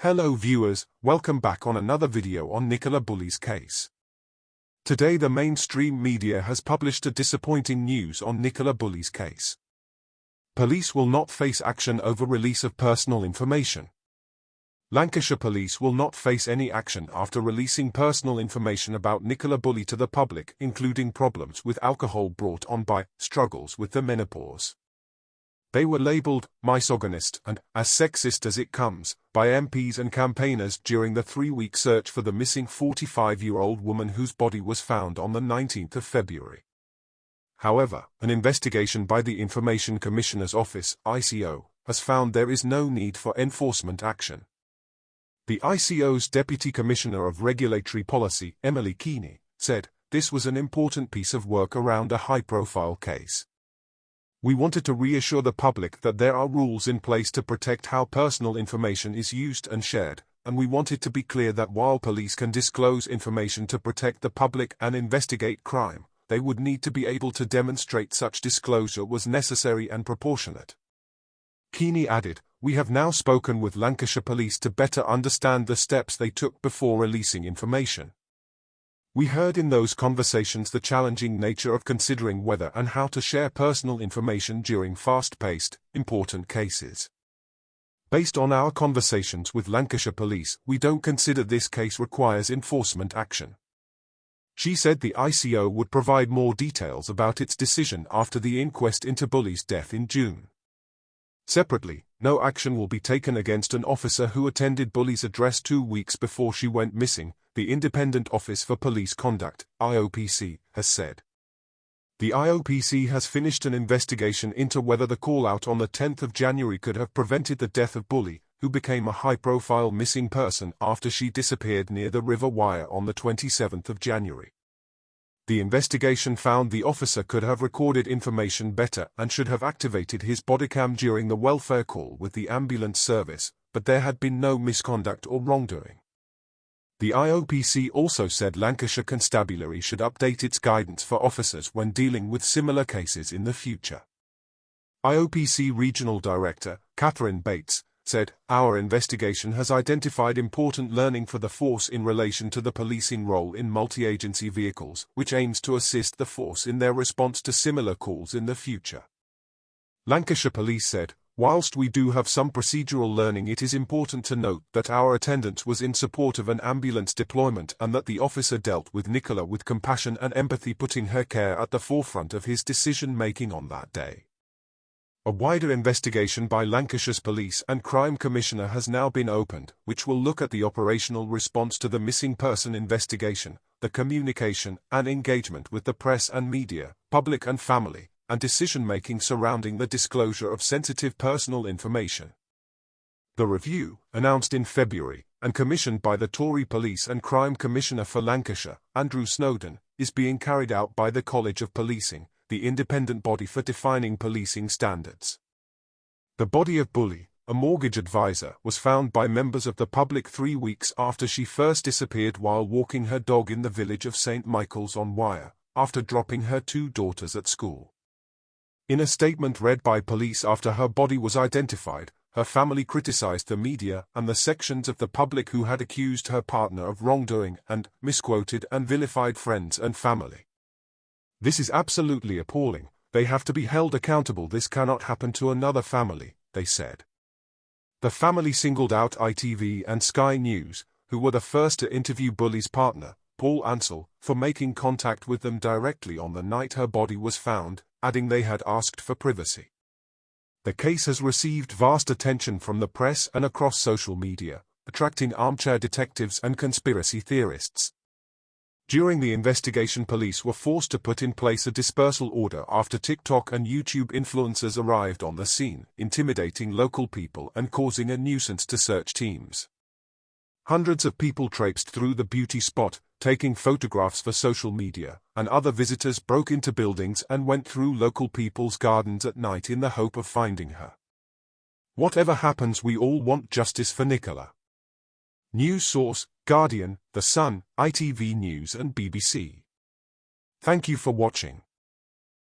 Hello viewers, welcome back on another video on Nicola Bulley's case. Today the mainstream media has published a disappointing news on Nicola Bulley's case. Police will not face action over release of personal information. Lancashire police will not face any action after releasing personal information about Nicola Bulley to the public, including problems with alcohol brought on by struggles with the menopause. They were labelled misogynist and as sexist as it comes by MPs and campaigners during the 3-week search for the missing 45-year-old woman whose body was found on the 19th of February. However, an investigation by the Information Commissioner's Office (ICO) has found there is no need for enforcement action. The ICO's Deputy Commissioner of Regulatory Policy, Keaney, said, "This was an important piece of work around a high-profile case. We wanted to reassure the public that there are rules in place to protect how personal information is used and shared, and we wanted to be clear that while police can disclose information to protect the public and investigate crime, they would need to be able to demonstrate such disclosure was necessary and proportionate." Keaney added, "We have now spoken with Lancashire Police to better understand the steps they took before releasing information. We heard in those conversations the challenging nature of considering whether and how to share personal information during fast-paced, important cases. Based on our conversations with Lancashire Police, we don't consider this case requires enforcement action." She said the ICO would provide more details about its decision after the inquest into Bulley's death in June. Separately, no action will be taken against an officer who attended Bulley's address 2 weeks before she went missing, the Independent Office for Police Conduct, IOPC, has said. The IOPC has finished an investigation into whether the call-out on the 10th of January could have prevented the death of Bulley, who became a high-profile missing person after she disappeared near the River Wyre on the 27th of January. The investigation found the officer could have recorded information better and should have activated his bodycam during the welfare call with the ambulance service, but there had been no misconduct or wrongdoing. The IOPC also said Lancashire Constabulary should update its guidance for officers when dealing with similar cases in the future. IOPC Regional Director, Catherine Bates, said, "Our investigation has identified important learning for the force in relation to the policing role in multi-agency vehicles, which aims to assist the force in their response to similar calls in the future." Lancashire Police said, "Whilst we do have some procedural learning, it is important to note that our attendance was in support of an ambulance deployment and that the officer dealt with Nicola with compassion and empathy, putting her care at the forefront of his decision-making on that day." A wider investigation by Lancashire's Police and Crime Commissioner has now been opened, which will look at the operational response to the missing person investigation, the communication and engagement with the press and media, public and family, and decision-making surrounding the disclosure of sensitive personal information. The review, announced in February, and commissioned by the Tory Police and Crime Commissioner for Lancashire, Andrew Snowdon, is being carried out by the College of Policing, the independent body for defining policing standards. The body of Bulley, a mortgage advisor, was found by members of the public 3 weeks after she first disappeared while walking her dog in the village of St Michael's on Wyre, after dropping her 2 daughters at school. In a statement read by police after her body was identified, her family criticised the media and the sections of the public who had accused her partner of wrongdoing and misquoted and vilified friends and family. "This is absolutely appalling. They have to be held accountable. This cannot happen to another family," they said. The family singled out ITV and Sky News, who were the first to interview Bulley's partner, Paul Ansell, for making contact with them directly on the night her body was found, adding they had asked for privacy. The case has received vast attention from the press and across social media, attracting armchair detectives and conspiracy theorists. During the investigation, police were forced to put in place a dispersal order after TikTok and YouTube influencers arrived on the scene, intimidating local people and causing a nuisance to search teams. Hundreds of people traipsed through the beauty spot, taking photographs for social media, and other visitors broke into buildings and went through local people's gardens at night in the hope of finding her. Whatever happens, we all want justice for Nicola. News source: Guardian, The Sun, ITV News and BBC. Thank you for watching.